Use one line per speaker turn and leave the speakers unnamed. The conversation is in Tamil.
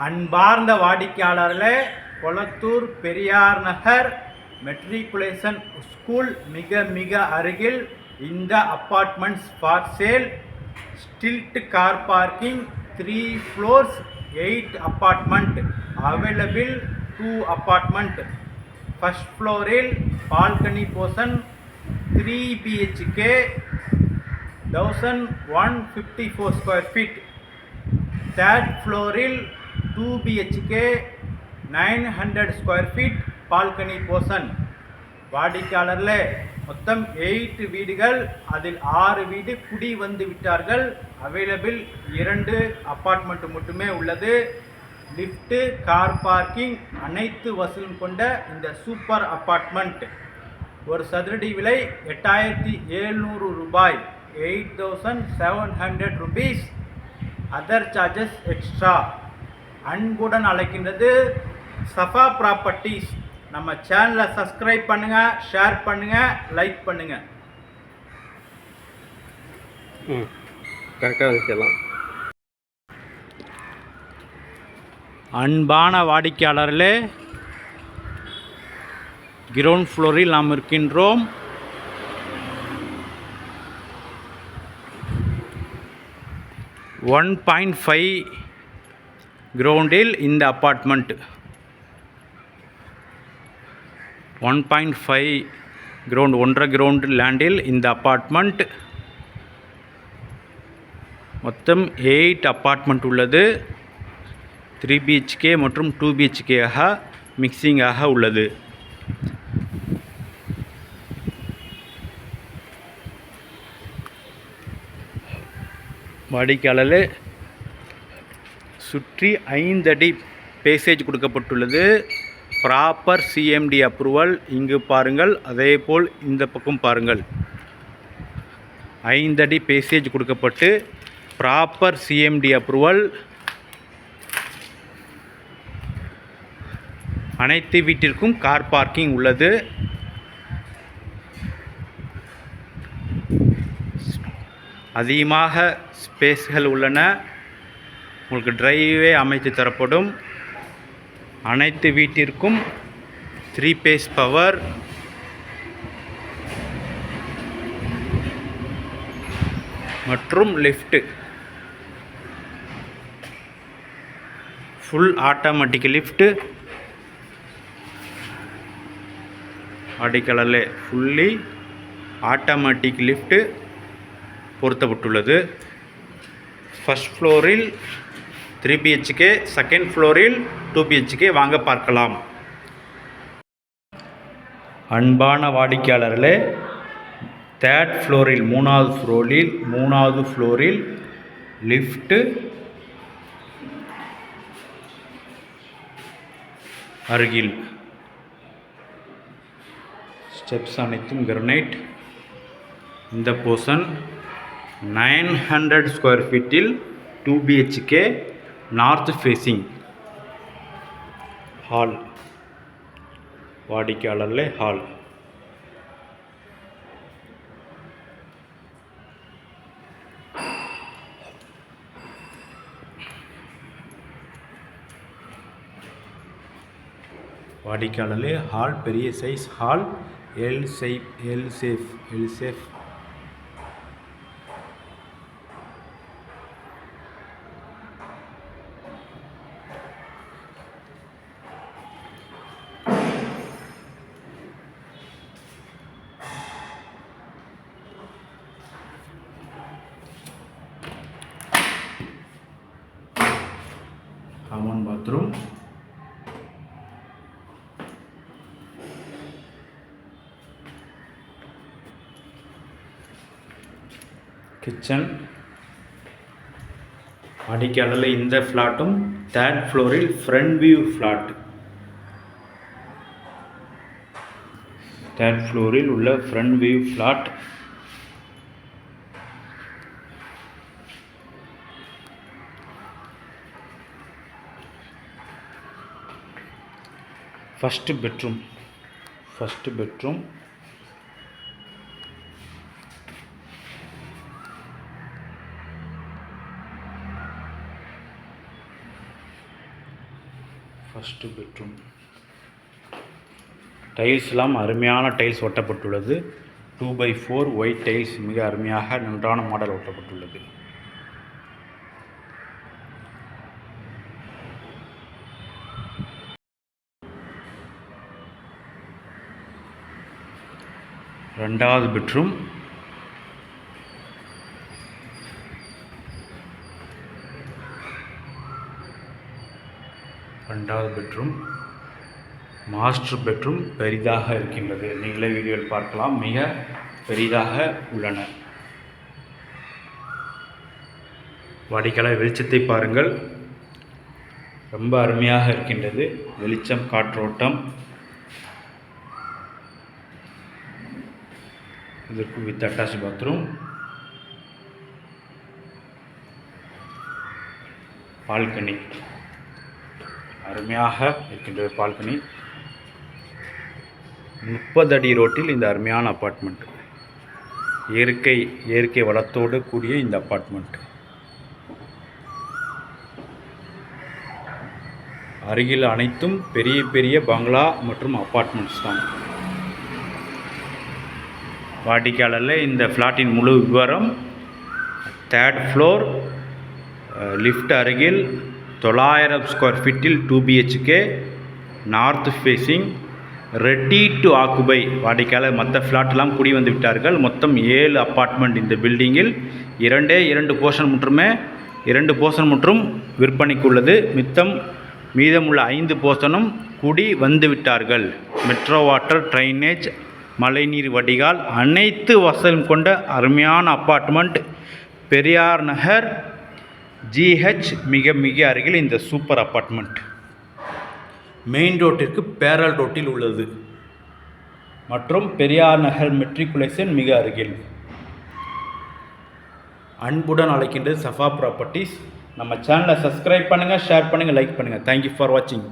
அன்பார்ந்த வாடிக்கையாளர்களே, கொளத்தூர் பெரியார் நகர் மெட்ரிகுலேஷன் ஸ்கூல் மிக அருகில் இந்த apartments for sale. ஸ்டில்ட் car parking, 3 floors, 8 apartment available, 2 apartment. First floor balcony portion, 3 BHK, 1154 square feet. Third floor 2 BHK, 900 square feet balcony portion. வாடிக்கையாளர்களே, மொத்தம் 8 வீடுகள், அதில் 6 வீடு குடி வந்து விட்டார்கள். அவைலபிள் 2 அப்பார்ட்மெண்ட் மட்டுமே உள்ளது. லிஃப்ட்டு, கார் பார்க்கிங் அனைத்து வசூலும் கொண்ட இந்த சூப்பர் அப்பார்ட்மெண்ட். ஒரு சதுரடி விலை 8700 ரூபாய், 8700 rupees. Other charges extra. அன்புடன் அழைக்கின்றது சஃபா ப்ராப்பர்ட்டிஸ். நம்ம சேனலை சப்ஸ்கிரைப் பண்ணுங்க, ஷேர் பண்ணுங்க, லைக் பண்ணுங்க.
கரெக்டாக வச்சுக்கலாம்.
அன்பான வாடிக்கையாளர்களே, கிரவுண்ட் ஃப்ளோரில் நாம் இருக்கின்றோம். $1.5 கிரவுண்டில் இந்த அப்பார்ட்மெண்ட். 1.5 கிரவுண்ட், 1.5 கிரவுண்ட் லேண்டில் இந்த அப்பார்ட்மெண்ட். மொத்தம் 8 அப்பார்ட்மெண்ட் உள்ளது. 3 BHK மற்றும் 2 BHK மிக்சிங்காக உள்ளது. வாடிக்கையாளர்களே, சுற்றி 5 அடி பேசேஜ் கொடுக்கப்பட்டுள்ளது. Proper CMD approval. இங்கு பாருங்கள், அதே போல் இந்த பக்கம் பாருங்கள். 5 அடி பேசேஜ் கொடுக்கப்பட்டு ப்ராப்பர் CMD அப்ரூவல். அனைத்து வீட்டிற்கும் கார் பார்க்கிங் உள்ளது. அதிகமாக ஸ்பேஸ்கள் உள்ளன. உங்களுக்கு டிரைவே அமைத்து தரப்படும். அனைத்து வீட்டிற்கும் 3 phase பவர். மற்றும் லிஃப்ட், ஃபுல் ஆட்டோமேட்டிக் லிஃப்ட். வாடிக்கையாளர்களே, ஃபுல்லி ஆட்டோமேட்டிக் லிஃப்ட் பொருத்தப்பட்டுள்ளது. ஃபர்ஸ்ட் ஃப்ளோரில் 3 BHK, செகண்ட் ஃப்ளோரில் 2 BHK வாங்க பார்க்கலாம். அன்பான வாடிக்கையாளர்களே, தேர்ட் ஃப்ளோரில், மூணாவது ஃப்ளோரில் லிஃப்ட்டு அருகில். ஸ்டெப்ஸ் அனைத்தும் கிரனைட். இந்த போர்ஷன் 900 ஸ்கொயர் ஃபீட்டில் 2 BHK நார்த் ஃபேஸிங் ஹால். வாடிக்கையாளர்களே, ஹால். வாடிக்கையாளர்களே, ஹால் பெரிய size hall. L shape. Common bathroom. Kitchen. வாடிக்கையாளரில் இந்த ஃப்ளாட்டும் தேர்ட் ஃப்ளோரில் ஃப்ரண்ட் வியூ ஃப்ளாட். தேர்ட் ஃப்ளோரில் உள்ள front view flat. First bedroom. First bedroom. டைல்ஸ்லாம் அருமையான டைல்ஸ் ஒட்டப்பட்டுள்ளது. 2x4 ஒயிட் டைல்ஸ் மிக அருமையாக நன்றான மாடல் ஒட்டப்பட்டுள்ளது. ரெண்டாவது பெட்ரூம். மாஸ்டர் பெட்ரூம் பெரிதாக இருக்கின்றது. நீங்களே வீடியோவில் பார்க்கலாம், மிக பெரிதாக உள்ளன. வாடிக்கையாளர் வெளிச்சத்தை பாருங்கள், ரொம்ப அருமையாக இருக்கின்றது. வெளிச்சம், காற்றோட்டம். இதற்கு வித் அட்டாச் பாத்ரூம். பால்கனி அருமையாக இருக்கின்றது. பால்கனி 30 அடி ரோட்டில் இந்த அருமையான அப்பார்ட்மெண்ட். இயற்கை வளத்தோடு கூடிய இந்த அப்பார்ட்மெண்ட். அருகில் அனைத்தும் பெரிய பெரிய பங்களா மற்றும் அப்பார்ட்மெண்ட்ஸ் தான். வாடிக்கையாளரில் இந்த ஃப்ளாட்டின் முழு விவரம். 3rd ஃப்ளோர், லிஃப்ட் அருகில் 900 ஸ்கொயர் ஃபீட்டில் 2 BHK, north facing, ready to occupy. வாடிக்கையாளர் மற்ற ஃப்ளாட்லாம் குடி வந்து விட்டார்கள். மொத்தம் 7 அப்பார்ட்மெண்ட் இந்த பில்டிங்கில். 2 போர்ஷன் மற்றும் விற்பனைக்கு உள்ளது. மீதமுள்ள 5 போர்ஷனும் குடி வந்து விட்டார்கள். மெட்ரோ வாட்டர், ட்ரைனேஜ், மழைநீர் வடிகால் அனைத்து வசதியும் கொண்ட அருமையான அப்பார்ட்மெண்ட். பெரியார் நகர் GH மிக அருகில் இந்த சூப்பர் அப்பார்ட்மெண்ட். மெயின் ரோட்டிற்கு பேரல் ரோட்டில் உள்ளது மற்றும் பெரியார் நகர் மெட்ரிகுலேஷன் மிக அருகில். அன்புடன் அழைக்கின்றது சஃபா ப்ராப்பர்ட்டிஸ். நம்ம சேனலை சப்ஸ்கிரைப் பண்ணுங்கள், ஷேர் பண்ணுங்கள், லைக் பண்ணுங்கள். தேங்க்யூ ஃபார் வாட்சிங்.